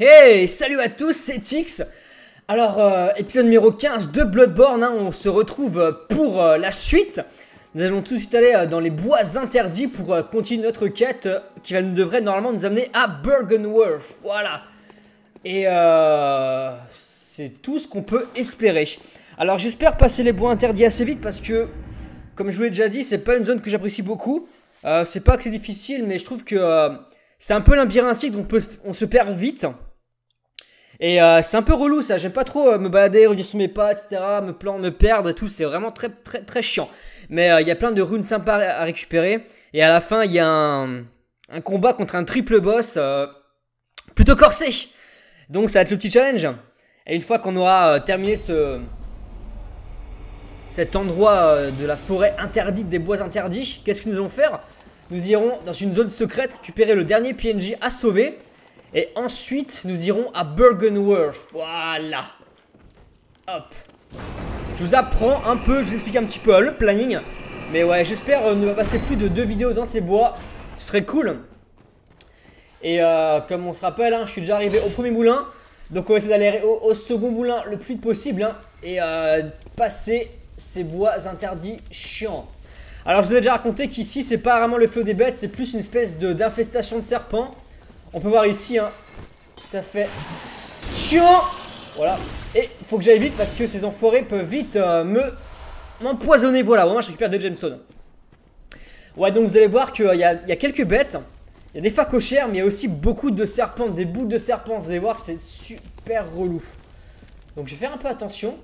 Hey, salut à tous, c'est Tix. Alors, épisode numéro 15 de Bloodborne, hein, on se retrouve pour la suite. Nous allons tout de suite aller dans les bois interdits pour continuer notre quête qui devrait normalement nous amener à Byrgenwerth. Voilà. Et c'est tout ce qu'on peut espérer. Alors, j'espère passer les bois interdits assez vite parce que, comme je vous l'ai déjà dit, c'est pas une zone que j'apprécie beaucoup. C'est pas que c'est difficile, mais je trouve que c'est un peu labyrinthique, donc on se perd vite. Et c'est un peu relou ça, j'aime pas trop me balader, revenir sur mes pas, etc. Me perdre et tout, c'est vraiment très chiant. Mais il y a plein de runes sympas à récupérer. Et à la fin, il y a un combat contre un triple boss plutôt corsé. Donc ça va être le petit challenge. Et une fois qu'on aura terminé cet endroit de la forêt interdite, des bois interdits, qu'est-ce que nous allons faire? Nous irons dans une zone secrète récupérer le dernier PNJ à sauver. Et ensuite, nous irons à Byrgenwerth. Voilà. Hop. Je vous apprends un peu, je vous explique un petit peu le planning. Mais ouais, j'espère ne pas passer plus de 2 vidéos dans ces bois. Ce serait cool. Et comme on se rappelle, hein, je suis déjà arrivé au premier moulin. Donc on va essayer d'aller au second moulin le plus vite possible. Hein, et passer ces bois interdits chiants. Alors je vous ai déjà raconté qu'ici, c'est pas vraiment le flot des bêtes. C'est plus une espèce d'infestation de serpents. On peut voir ici, hein, ça fait chiant. Voilà. Et il faut que j'aille vite parce que ces enfoirés peuvent vite m'empoisonner. Voilà, moi je récupère 2 gemstones. Ouais, donc vous allez voir qu'il y a quelques bêtes. Il y a des phacochères, mais il y a aussi beaucoup de serpents, des boules de serpents. Vous allez voir, c'est super relou. Donc je vais faire un peu attention.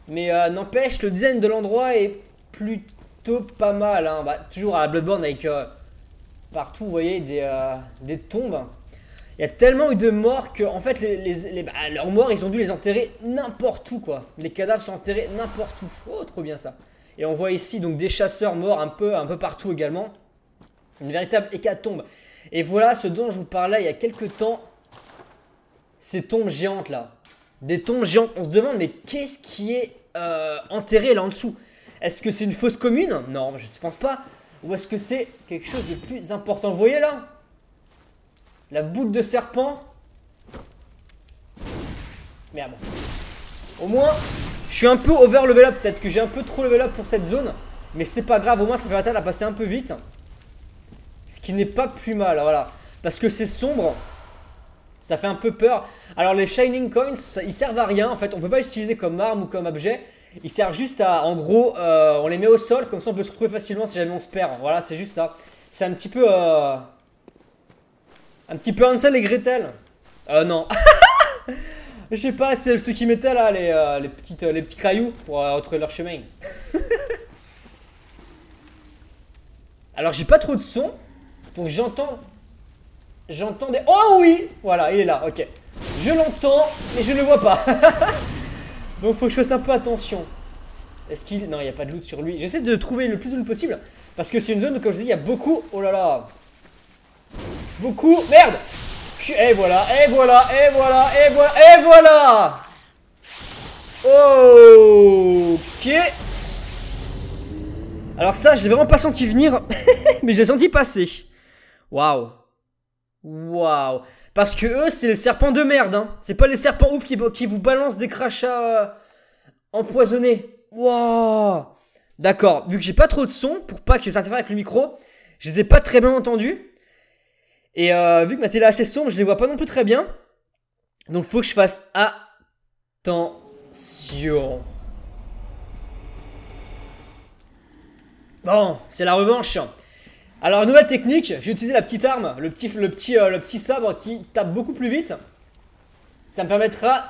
Mais n'empêche, le design de l'endroit est plutôt pas mal. Hein. Bah, toujours à la Bloodborne avec partout, vous voyez, des tombes. Il y a tellement eu de morts que, en fait, leurs morts, ils ont dû les enterrer n'importe où, quoi. Les cadavres sont enterrés n'importe où. Oh, trop bien ça. Et on voit ici donc des chasseurs morts un peu partout également. Une véritable hécatombe. Et voilà ce dont je vous parlais il y a quelques temps. Ces tombes géantes là. Des tombes géantes. On se demande, mais qu'est-ce qui est enterré là en dessous? Est-ce que c'est une fosse commune? Non, je ne pense pas. Ou est-ce que c'est quelque chose de plus important? Vous voyez là? La boule de serpent. Merde. Au moins, je suis un peu over level up. Peut-être que j'ai un peu trop level up pour cette zone. Mais c'est pas grave. Au moins, ça me permet de la passer un peu vite. Ce qui n'est pas plus mal. Voilà. Parce que c'est sombre. Ça fait un peu peur. Alors, les Shining Coins, ils servent à rien. En fait, on peut pas les utiliser comme arme ou comme objet. Ils servent juste à. En gros, on les met au sol. Comme ça, on peut se retrouver facilement si jamais on se perd. Voilà, c'est juste ça. C'est un petit peu. Un petit peu Hansel et Gretel. Non. Je sais pas, c'est ceux qui mettaient là les petits cailloux pour retrouver leur chemin. Alors j'ai pas trop de son. Donc j'entends des... Oh oui. Voilà, il est là, ok. Je l'entends, mais je ne le vois pas. Donc faut que je fasse un peu attention. Est-ce qu'il... Non, il n'y a pas de loot sur lui. J'essaie de trouver le plus de loot possible. Parce que c'est une zone où, comme je dis, il y a beaucoup... Oh là là. Beaucoup. Merde. Et voilà, et voilà, et voilà, et voilà, et voilà. Ok. Alors ça, je l'ai vraiment pas senti venir. Mais je l'ai senti passer. Waouh. Waouh. Parce que eux, c'est les serpents de merde. Hein. C'est pas les serpents ouf qui vous balancent des crachats empoisonnés. Waouh. D'accord. Vu que j'ai pas trop de son, pour pas que ça interfère avec le micro, je les ai pas très bien entendus. Et vu que ma télé est assez sombre, je les vois pas non plus très bien. Donc faut que je fasse attention. Bon, c'est la revanche. Alors nouvelle technique, j'ai utilisé la petite arme, le petit sabre qui tape beaucoup plus vite. Ça me permettra,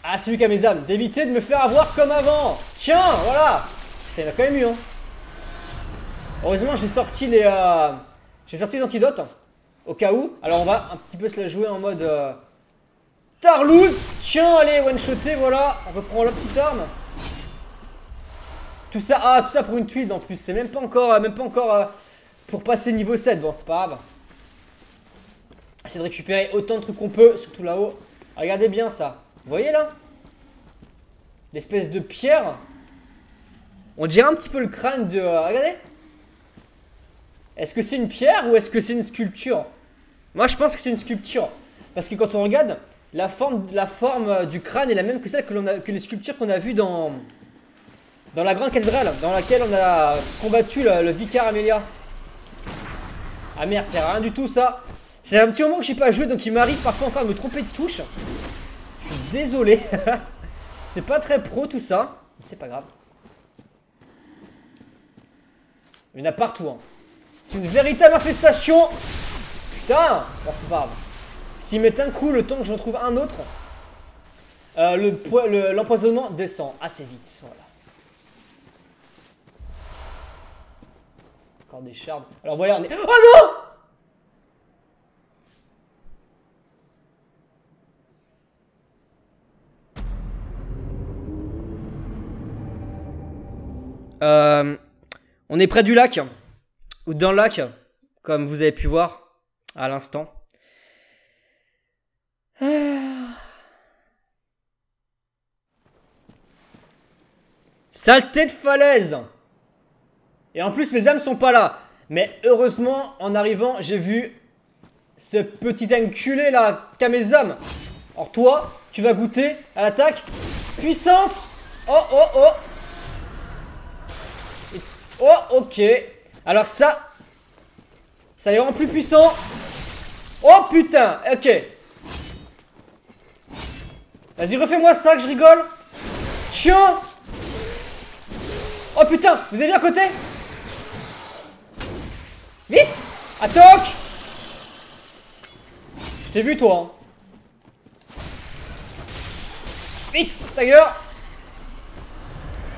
ah c'est lui qui a mes âmes, d'éviter de me faire avoir comme avant. Tiens, voilà. Putain, il a quand même eu hein. Heureusement j'ai sorti les antidotes. Au cas où, alors on va un petit peu se la jouer en mode Tarlouse. Tiens, allez, one-shoté, voilà. On peut prendre la petite arme. Tout ça pour une tuile en plus. C'est même pas encore pour passer niveau 7. Bon, c'est pas grave. Essayer de récupérer autant de trucs qu'on peut, surtout là-haut. Regardez bien ça. Vous voyez là? L'espèce de pierre. On dirait un petit peu le crâne de... regardez. Est-ce que c'est une pierre ou est-ce que c'est une sculpture? Moi je pense que c'est une sculpture. parce que quand on regarde, la forme du crâne est la même que celle que les sculptures qu'on a vues dans la grande cathédrale, dans laquelle on a combattu le vicaire Amelia. Ah merde, c'est rien du tout ça. C'est un petit moment que j'ai pas joué, donc il m'arrive parfois encore de me tromper de touche. Je suis désolé. C'est pas très pro tout ça, mais c'est pas grave. Il y en a partout, hein. C'est une véritable infestation. Putain. Bon, c'est pas grave. S'il met un coup, le temps que j'en trouve un autre, l'empoisonnement descend assez vite. Voilà. Encore des shards. Alors voilà, on est... Oh non! On est près du lac, ou dans le lac, comme vous avez pu voir à l'instant. Saleté de falaise! Et en plus, mes âmes sont pas là. Mais heureusement, en arrivant, j'ai vu ce petit enculé là, qu'a mes âmes. Alors toi, tu vas goûter à l'attaque puissante. Oh, oh, oh. Oh, ok. Alors ça les rend plus puissants. Oh putain, ok. Vas-y, refais-moi ça que je rigole. Tiens. Oh putain, vous allez à côté? Vite. Attaque. Je t'ai vu toi, hein. Vite, stagger.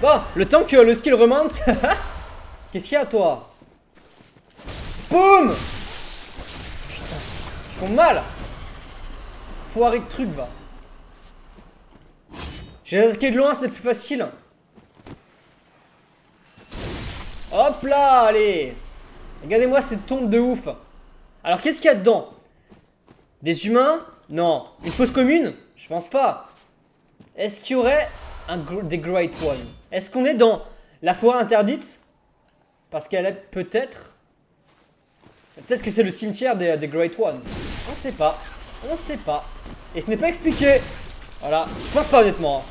Bon, le temps que le skill remonte. Qu'est-ce qu'il y a toi? Boum. Putain, ils font mal. Foiré de truc va. J'ai attaqué de loin, c'est le plus facile. Hop là, allez. Regardez-moi cette tombe de ouf. Alors qu'est-ce qu'il y a dedans? Des humains? Non. Une fosse commune? Je pense pas. Est-ce qu'il y aurait des Great One? Est-ce qu'on est dans la forêt interdite? Parce qu'elle est peut-être... Peut-être que c'est le cimetière des Great One. On sait pas. On sait pas. Et ce n'est pas expliqué. Voilà. Je pense pas honnêtement.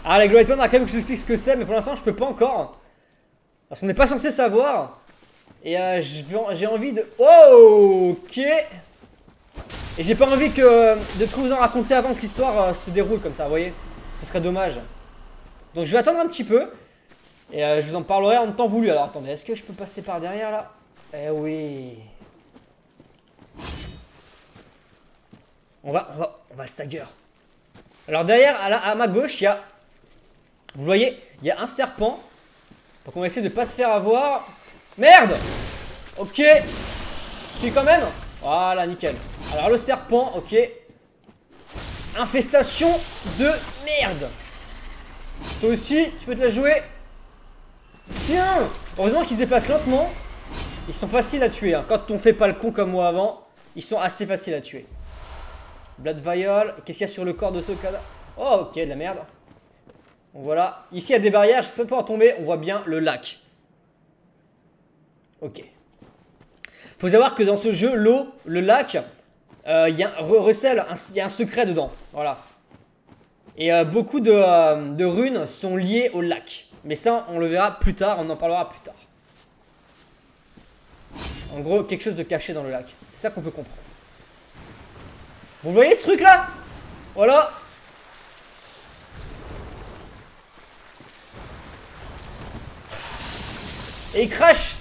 Ah, les Great One, il y a quand même que je vous explique ce que c'est, mais pour l'instant, je peux pas encore. Parce qu'on n'est pas censé savoir. Et j'ai envie de... Oh, ok. Et j'ai pas envie de trop vous en raconter avant que l'histoire se déroule comme ça, vous voyez. Ce serait dommage. Donc je vais attendre un petit peu. Et je vous en parlerai en temps voulu. Alors attendez, est-ce que je peux passer par derrière là? Eh oui. On va le stagger. Alors derrière, à ma gauche, il y a... Vous voyez, il y a un serpent. Donc on va essayer de pas se faire avoir. Merde. Ok. Je suis quand même. Voilà, nickel. Alors le serpent, ok. Infestation de merde. Toi aussi, tu veux te la jouer? Tiens. Heureusement qu'ils se déplacent lentement. Ils sont faciles à tuer, hein. Quand on fait pas le con comme moi avant, ils sont assez faciles à tuer. Blood Vial. Qu'est-ce qu'il y a sur le corps de ce cadavre? Oh, ok, de la merde. Donc voilà. Ici, il y a des barrières. Je sais pas en tomber. On voit bien le lac. Ok. Faut savoir que dans ce jeu, l'eau, le lac, il y a il y a un secret dedans. Voilà. Et beaucoup de runes sont liées au lac. Mais ça, on le verra plus tard. On en parlera plus tard. En gros, quelque chose de caché dans le lac. C'est ça qu'on peut comprendre. Vous voyez ce truc là? Voilà. Et il crache.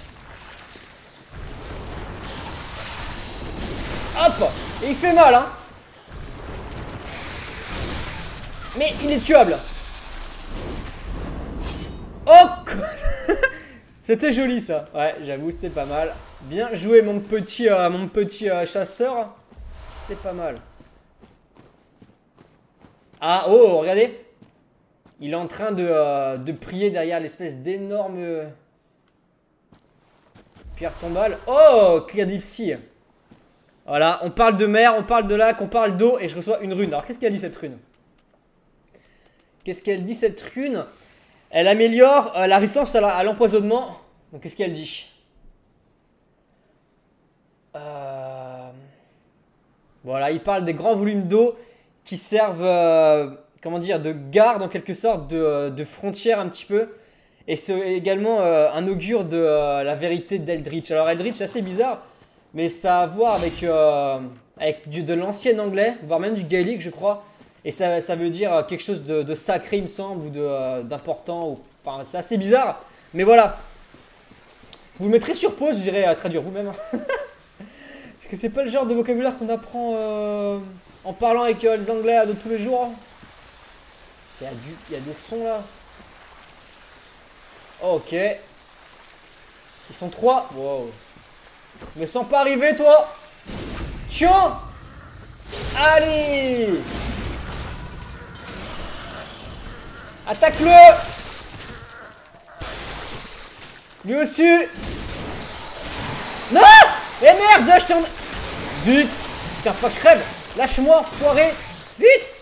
Hop. Et il fait mal, hein. Mais il est tuable. Oh. C'était joli ça. Ouais, j'avoue, c'était pas mal. Bien joué mon petit chasseur. C'était pas mal. Ah, oh, regardez. Il est en train de prier derrière l'espèce d'énorme pierre tombale. Oh, Clear Deep Sea. Voilà, on parle de mer, on parle de lac, on parle d'eau et je reçois une rune. Alors, qu'est-ce qu'elle dit cette rune? Qu'est-ce qu'elle dit cette rune? Elle améliore la résistance à l'empoisonnement. Donc, qu'est-ce qu'elle dit? Voilà, il parle des grands volumes d'eau qui servent, comment dire, de garde en quelque sorte, de frontière un petit peu. Et c'est également un augure de la vérité d'Eldritch. Alors Eldritch, c'est assez bizarre, mais ça a à voir avec, de l'ancien anglais, voire même du gaélique, je crois. Et ça veut dire quelque chose de sacré, il me semble, ou d'important. Enfin, c'est assez bizarre, mais voilà. Vous le mettrez sur pause, vous irez traduire vous-même. Parce que c'est pas le genre de vocabulaire qu'on apprend en parlant avec les anglais de tous les jours. Il y a des sons là. Oh, ok. Ils sont 3. Wow. Me sens pas arriver, toi. Tiens. Allez. Attaque-le. Lui aussi. Non. Eh merde, je t'en... Vite. Putain, faut que je crève. Lâche-moi, foiré. Vite.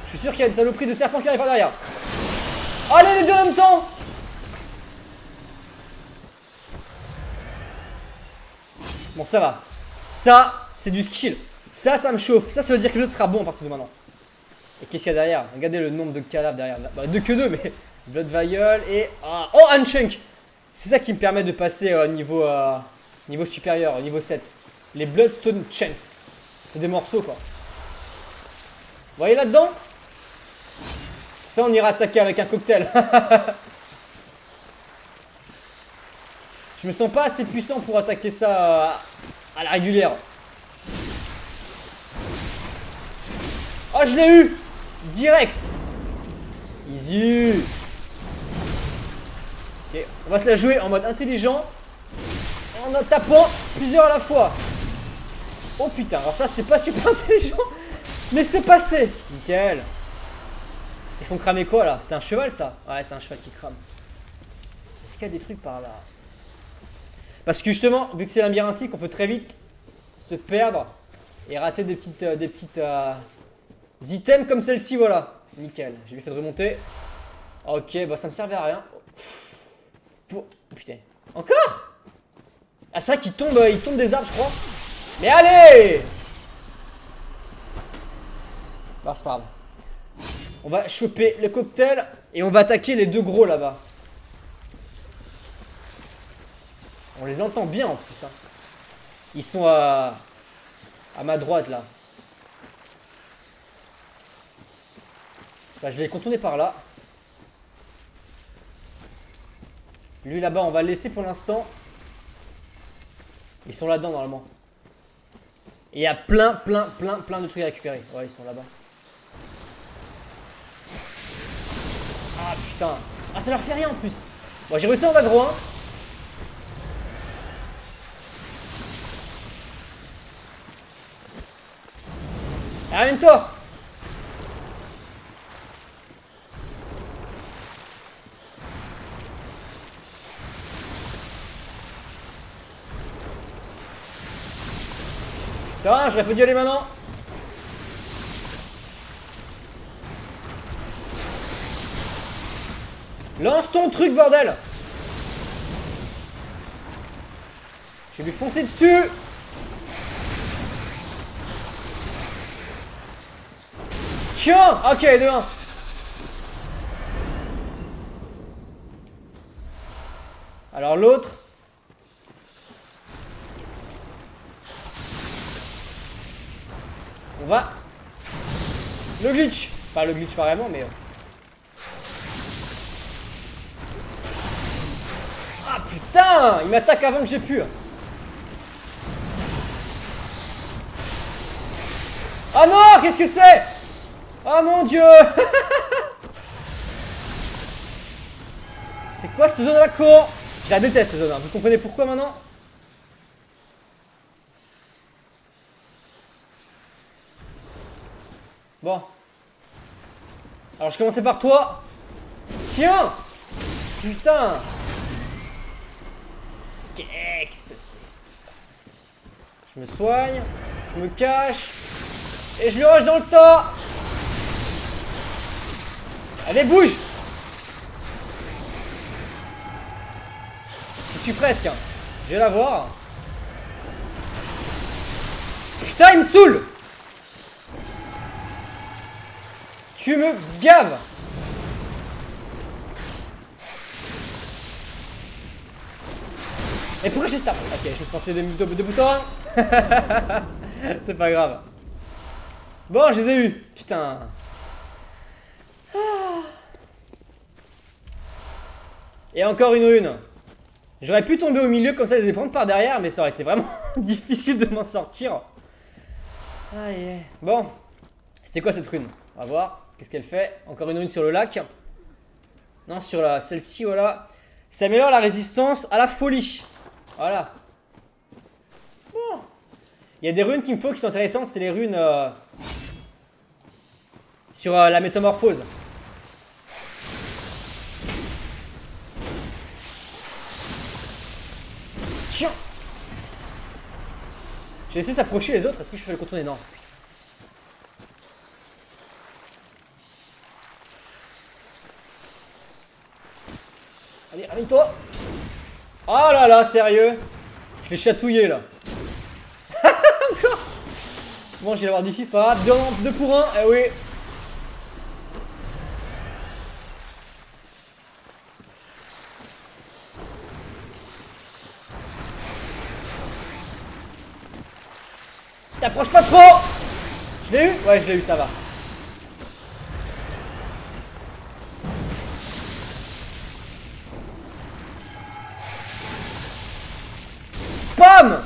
Je suis sûr qu'il y a une saloperie de serpent qui arrive par derrière. Allez, les deux en même temps. Bon, ça va. Ça, c'est du skill. Ça me chauffe. Ça veut dire que l'autre sera bon à partir de maintenant. Et qu'est-ce qu'il y a derrière? Regardez le nombre de cadavres derrière. Bah, deux que deux, mais... Blood Vial et... Ah, oh, un chunk. C'est ça qui me permet de passer au niveau supérieur, au niveau 7. Les Bloodstone Chunks. C'est des morceaux, quoi. Vous voyez là-dedans? Ça, on ira attaquer avec un cocktail. Je me sens pas assez puissant pour attaquer ça à la régulière. Oh, je l'ai eu! Direct! Easy! Ok, on va se la jouer en mode intelligent. En tapant plusieurs à la fois. Oh putain, alors ça c'était pas super intelligent. Mais c'est passé! Nickel! Ils font cramer quoi là? C'est un cheval ça? Ouais, c'est un cheval qui crame. Est-ce qu'il y a des trucs par là? Parce que justement, vu que c'est labyrinthique, on peut très vite se perdre et rater des petites items comme celle-ci, voilà. Nickel, j'ai bien fait de remonter. Ok, bah ça me servait à rien. Faut... Oh, putain. Encore? Ah c'est vrai qu'il tombe, il tombe des arbres je crois. Mais allez! Bah c'est pas grave. On va choper le cocktail et on va attaquer les deux gros là-bas. On les entend bien en plus. Hein. Ils sont à ma droite là. Bah, je vais les contourner par là. Lui là-bas, on va le laisser pour l'instant. Ils sont là-dedans normalement. Et il y a plein de trucs à récupérer. Ouais, ils sont là-bas. Ah putain. Ah, ça leur fait rien en plus. Bon, j'ai réussi en aggro 1. Ramène-toi. Putain, j'aurais pu y aller maintenant. Lance ton truc, bordel. Je vais lui foncer dessus. Tiens. Ok, 2-1. Alors l'autre. On va. Le glitch. Pas le glitch pas vraiment, mais... Ah putain. Il m'attaque avant que j'ai pu. Ah non. Qu'est-ce que c'est? Oh mon dieu. C'est quoi cette zone à la con? Je la déteste cette zone, hein. Vous comprenez pourquoi maintenant? Bon. Alors je commençais par toi. Tiens. Putain. Qu'est-ce que c'est ce qui se passe? Je me soigne. Je me cache. Et je le rush dans le tas. Allez, bouge. Je suis presque. Je vais la voir. Putain, il me saoule. Tu me gaves. Et pourquoi j'ai stab? Ok, je suis porté de boutons. C'est pas grave. Bon, je les ai eus. Putain. Et encore une rune. J'aurais pu tomber au milieu comme ça, les prendre par derrière, mais ça aurait été vraiment difficile de m'en sortir. Aïe. Bon. C'était quoi cette rune? On va voir. Qu'est-ce qu'elle fait? Encore une rune sur le lac. Non, sur celle-ci, voilà. Ça améliore la résistance à la folie. Voilà. Bon. Il y a des runes qu'il me faut qui sont intéressantes. C'est les runes sur la métamorphose. Tiens. J'ai laissé s'approcher les autres. Est-ce que je peux le contourner? Non. Allez, ramène-toi. Oh là là, sérieux? Je l'ai chatouillé là. Encore. Bon, je vais l'avoir d'ici, c'est pas grave. 2 pour 1, eh oui. T'approches pas trop. Je l'ai eu? Ouais, je l'ai eu, ça va. Bam!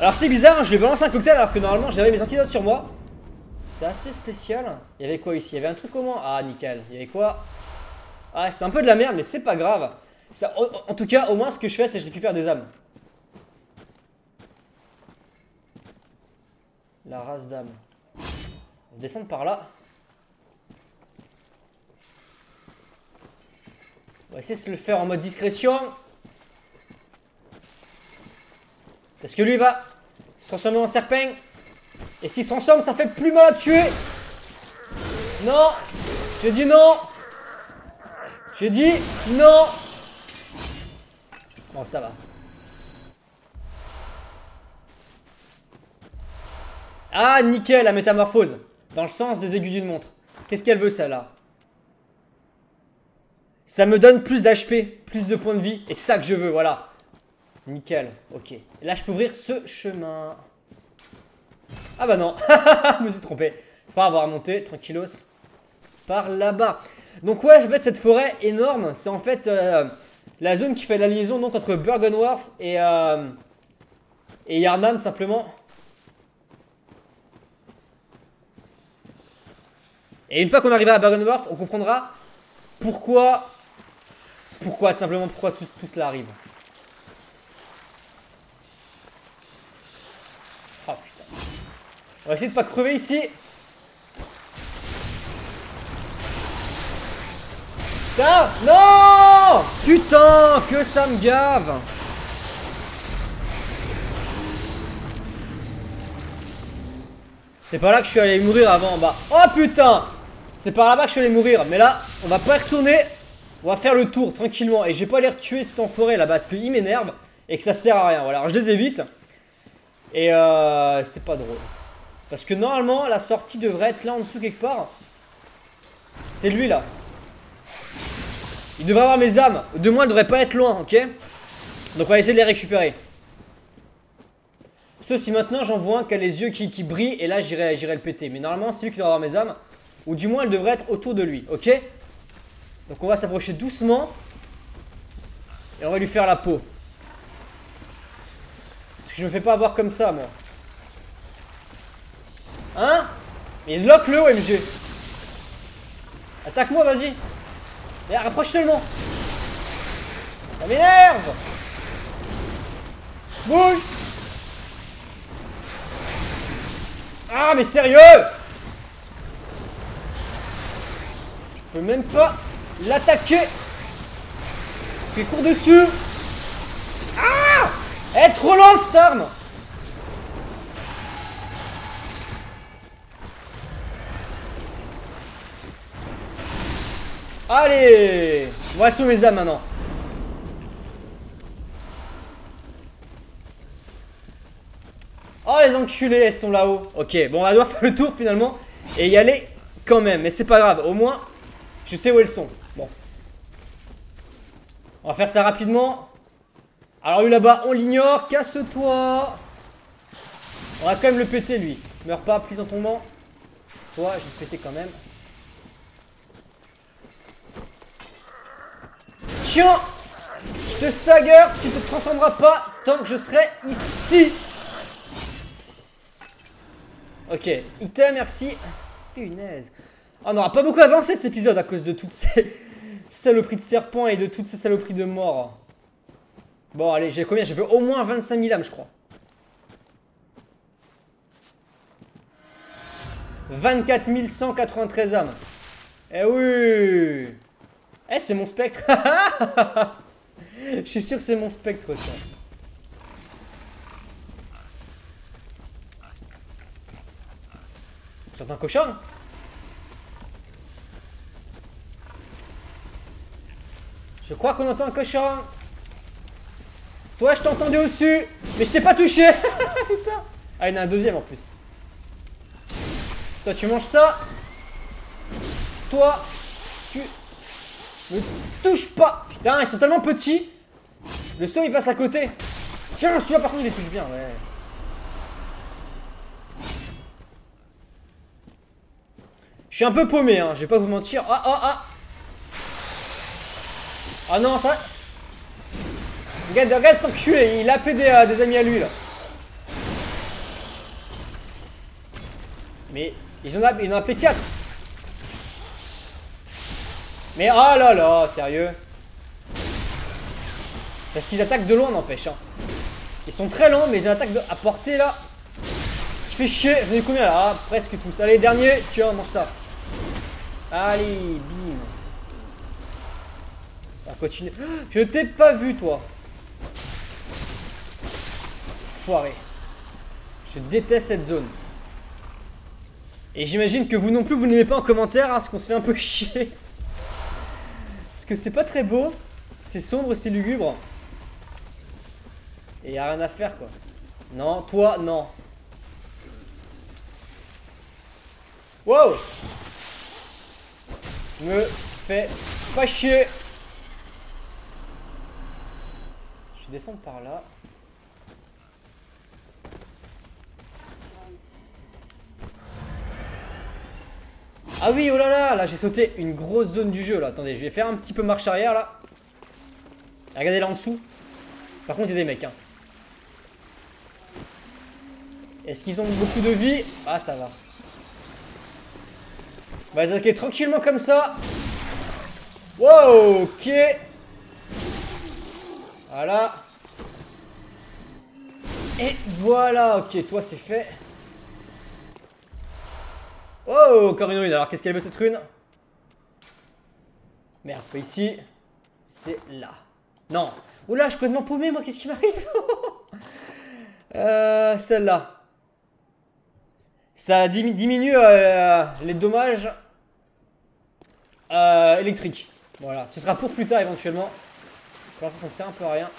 Alors c'est bizarre, hein, je vais balancer un cocktail alors que normalement j'avais mes antidotes sur moi. C'est assez spécial. Il y avait quoi ici? Il y avait un truc au moins. Ah nickel. Il y avait quoi? Ah c'est un peu de la merde mais c'est pas grave. Ça, en tout cas au moins ce que je fais c'est que je récupère des âmes. La race d'âme. On va descendre par là. On va essayer de se le faire en mode discrétion. Parce que lui il va se transformer en serpent. Et s'il se transforme ça fait plus mal à tuer. Non. J'ai dit non. J'ai dit non. Bon ça va. Ah nickel la métamorphose. Dans le sens des aiguilles d'une montre. Qu'est-ce qu'elle veut celle-là? Ça me donne plus d'HP, plus de points de vie. Et c'est ça que je veux, voilà. Nickel, ok. Et là, je peux ouvrir ce chemin. Ah bah non, je me suis trompé. C'est pas grave, on va remonter, tranquillos. Par là-bas. Donc ouais, en fait, cette forêt énorme, c'est en fait la zone qui fait la liaison donc, entre Byrgenwerth et Yharnam, simplement. Et une fois qu'on arrivera à Byrgenwerth, on comprendra pourquoi tout cela arrive. Oh putain. On va essayer de pas crever ici. Putain, non! Putain, que ça me gave. C'est par là que je suis allé mourir avant en bas. Oh putain! C'est par là-bas que je suis allé mourir. Mais là, on va pas y retourner. On va faire le tour tranquillement. Et je vais pas les retuer sans forêt là parce qu'ils m'énervent. Et que ça sert à rien. Voilà, alors je les évite. Et c'est pas drôle. Parce que normalement, la sortie devrait être là en dessous quelque part. C'est lui là. Il devrait avoir mes âmes. De moins, il devrait pas être loin, ok? Donc on va essayer de les récupérer. Sauf si maintenant j'en vois un qui a les yeux qui brillent. Et là, j'irai le péter. Mais normalement, c'est lui qui doit avoir mes âmes. Ou du moins, elle devrait être autour de lui, ok? Donc on va s'approcher doucement. Et on va lui faire la peau. Parce que je me fais pas avoir comme ça, moi. Hein? Mais lock-le, OMG. Attaque-moi, vas-y. Rapproche tellement. Ça m'énerve. Bouge. Ah, mais sérieux? Je peux même pas l'attaquer. Fais court dessus. Ah! Elle est trop loin cette arme. Allez. On va sauver mes âmes maintenant. les enculés, elles sont là-haut. Ok, bon, on va devoir faire le tour finalement et y aller quand même. Mais c'est pas grave, au moins, je sais où elles sont. Bon. On va faire ça rapidement. Alors lui là-bas, on l'ignore. Casse-toi. On va quand même le péter, lui. Meurs pas, prise en tombant. Toi, je vais te péter quand même. Tiens! Je te stagger, tu te transformeras pas tant que je serai ici. Ok, item, merci. Punaise. On n'aura pas beaucoup avancé cet épisode à cause de toutes ces saloperies de serpents et de toutes ces saloperies de morts. Bon, allez, j'ai combien? J'ai fait au moins 25 000 âmes, je crois. 24 193 âmes. Eh oui. Eh, c'est mon spectre. Je suis sûr que c'est mon spectre, ça. J'entends un cochon. Je crois qu'on entend un cochon. Toi, je t'entendais au-dessus, mais je t'ai pas touché. Putain. Ah, il y en a un deuxième en plus. Toi, tu manges ça. Toi, tu me touches pas. Putain, ils sont tellement petits. Le saut, il passe à côté. Tiens, celui-là, par contre, il les touche bien, ouais. Je suis un peu paumé, hein, je vais pas vous mentir. Ah, ah, ah. Ah non, ça... Regarde cet enculé, il a appelé des amis à lui, là. Mais ils en ont appelé 4. Mais oh là là, sérieux. Parce qu'ils attaquent de loin, n'empêche. Hein. Ils sont très lents, mais ils attaquent à portée, là. Je fais chier, j'en ai combien, là? Ah, presque tous. Allez, dernier, tiens, mange ça. Allez, bim. On va continuer. Je t'ai pas vu, toi. Foiré. Je déteste cette zone. Et j'imagine que vous non plus, vous n'aimez pas en commentaire, hein, parce qu'on se fait un peu chier. Parce que c'est pas très beau. C'est sombre, c'est lugubre. Et y a rien à faire, quoi. Non, toi, non. Wow. Me fais pas chier. Je vais descendre par là. Ah oui, oh là là, là j'ai sauté une grosse zone du jeu là. Attendez, je vais faire un petit peu marche arrière là. Regardez là en dessous. Par contre, il y a des mecs. Hein. Est-ce qu'ils ont beaucoup de vie? Ah, ça va. On va les attaquer tranquillement comme ça. Wow, ok. Voilà. Et voilà, ok, toi c'est fait. Oh, encore une rune. Alors, qu'est-ce qu'elle veut cette rune? Merde, c'est pas ici. C'est là. Non. Oula, je suis complètement paumé, moi. Qu'est-ce qui m'arrive? Celle-là. Ça diminue les dommages électriques. Voilà. Ce sera pour plus tard, éventuellement. Pour l'instant, ça ne sert un peu à rien.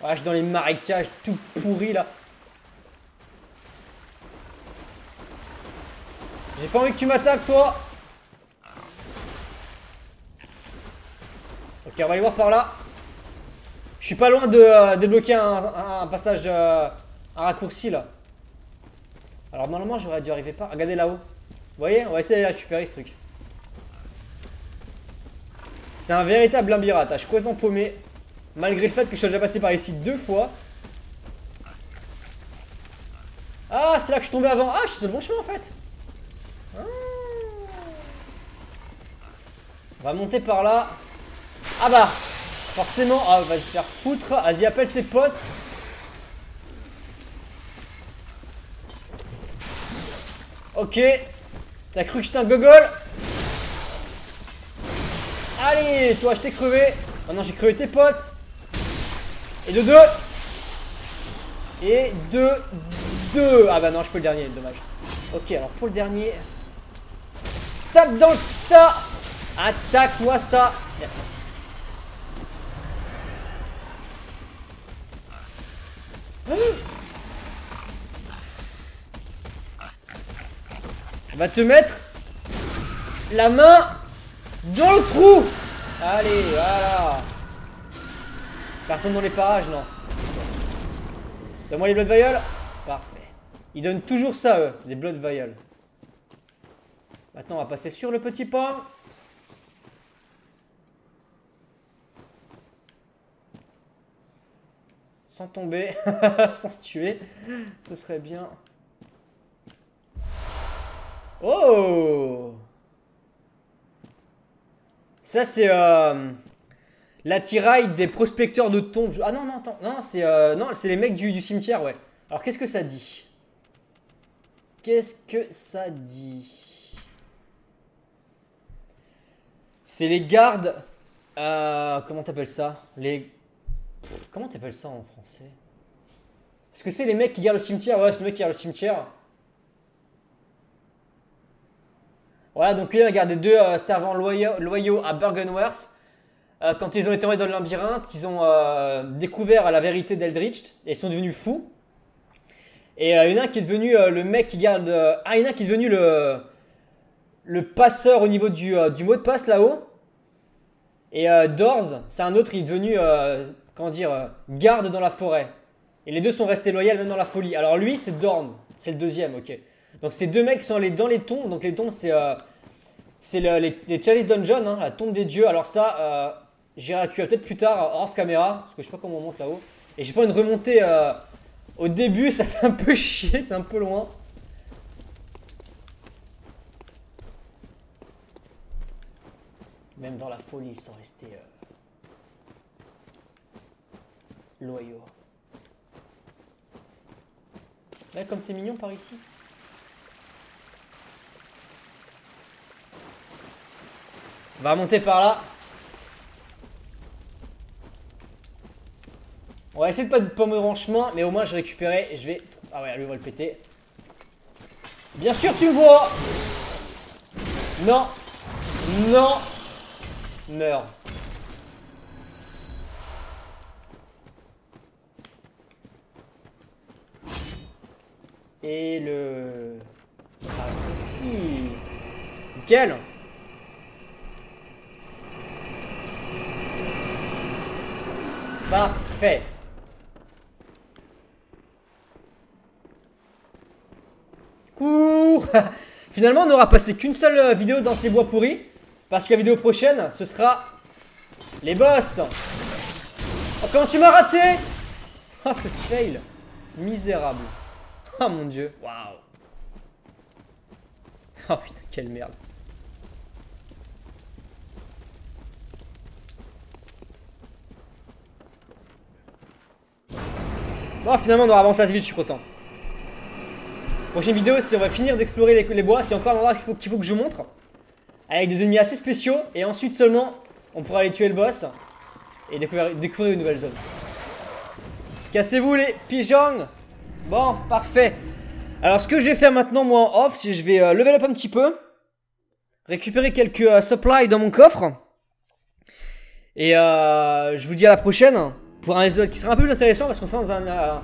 Voilà, je suis dans les marécages tout pourris, là. J'ai pas envie que tu m'attaques, toi. Ok, on va aller voir par là. Je suis pas loin de débloquer un passage, un raccourci, là. Alors, normalement, j'aurais dû arriver par... Regardez là-haut. Vous voyez? On va essayer d'aller récupérer ce truc. C'est un véritable labyrinthe. Je suis complètement paumé. Malgré le fait que je sois déjà passé par ici 2 fois. Ah, c'est là que je suis tombé avant. Ah, je suis sur le bon chemin, en fait. On va monter par là. Ah bah forcément. Ah, va se faire foutre. Vas-y, appelle tes potes. Ok. T'as cru que j'étais un gogol? Allez, toi, je t'ai crevé. Maintenant, j'ai crevé tes potes. Et de 2. Et de 2. Ah bah non, je peux le dernier, dommage. Ok, alors pour le dernier... Tape dans le tas. Attaque-moi ça. Merci. On va te mettre la main dans le trou. Allez, voilà. Personne dans les parages, non. Donne-moi les Blood Vials. Parfait. Ils donnent toujours ça, eux, des Blood Vials. Maintenant, on va passer sur le petit pont. Sans tomber, sans se tuer. Ce serait bien. Oh! Ça, c'est l'attirail des prospecteurs de tombes. Ah non, non, attends. Non, c'est les mecs du cimetière, ouais. Alors, qu'est-ce que ça dit? Qu'est-ce que ça dit? C'est les gardes. Comment t'appelles ça? Comment t'appelles ça en français? Est-ce que c'est les mecs qui gardent le cimetière? Ouais, c'est le mec qui garde le cimetière. Voilà, donc lui, il a gardé deux servants loyaux à Byrgenwerth. Quand ils ont été envoyés dans le labyrinthe, ils ont découvert la vérité d'Eldritch et ils sont devenus fous. Et il y en a un qui est devenu le mec qui garde... il y en a un qui est devenu le passeur au niveau du mot de passe là-haut. Et Dorz, c'est un autre, il est devenu, comment dire, garde dans la forêt. Et les deux sont restés loyaux même dans la folie. Alors lui, c'est Dorz, c'est le deuxième, ok. Donc ces deux mecs sont allés dans les tombes. Donc les tombes, c'est les Chalice Dungeon, hein, la tombe des dieux. Alors ça, j'irai récupérer peut-être plus tard, off caméra, parce que je sais pas comment on monte là-haut. Et j'ai pas une remontée au début, ça fait un peu chier, c'est un peu loin. Même dans la folie, ils sont restés loyaux. Là, comme c'est mignon par ici. On va remonter par là. On va essayer de pas me en chemin, mais au moins je récupérais et je vais... Ah ouais, lui on va le péter. Bien sûr tu me vois. Non. Non. Meurs. Et le... Ah, si. Nickel. Parfait. Cours. Finalement, on n'aura passé qu'une seule vidéo dans ces bois pourris. Parce que la vidéo prochaine, ce sera les boss. Oh, comment tu m'as raté? Ah, ce fail. Misérable. Oh mon dieu. Waouh. Oh putain, quelle merde. Bon, finalement, on aura avancé assez vite, je suis content. Prochaine vidéo, c'est on va finir d'explorer les bois. C'est encore un endroit qu'il faut que je montre. Avec des ennemis assez spéciaux. Et ensuite seulement, on pourra aller tuer le boss. Et découvrir une nouvelle zone. Cassez-vous les pigeons. Bon, parfait. Alors, ce que je vais faire maintenant, moi, en off, c'est que je vais level up un petit peu. Récupérer quelques supplies dans mon coffre. Et je vous dis à la prochaine. Pour un épisode qui sera un peu plus intéressant. Parce qu'on sera dans un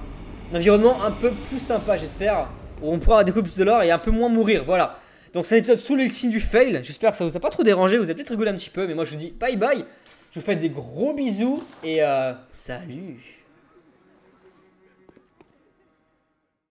environnement un peu plus sympa, j'espère. Où on pourra découvrir plus de l'or et un peu moins mourir. Voilà. Donc, c'est un épisode sous le signe du fail. J'espère que ça vous a pas trop dérangé. Vous avez peut-être rigolé un petit peu. Mais moi, je vous dis bye bye. Je vous fais des gros bisous. Et salut.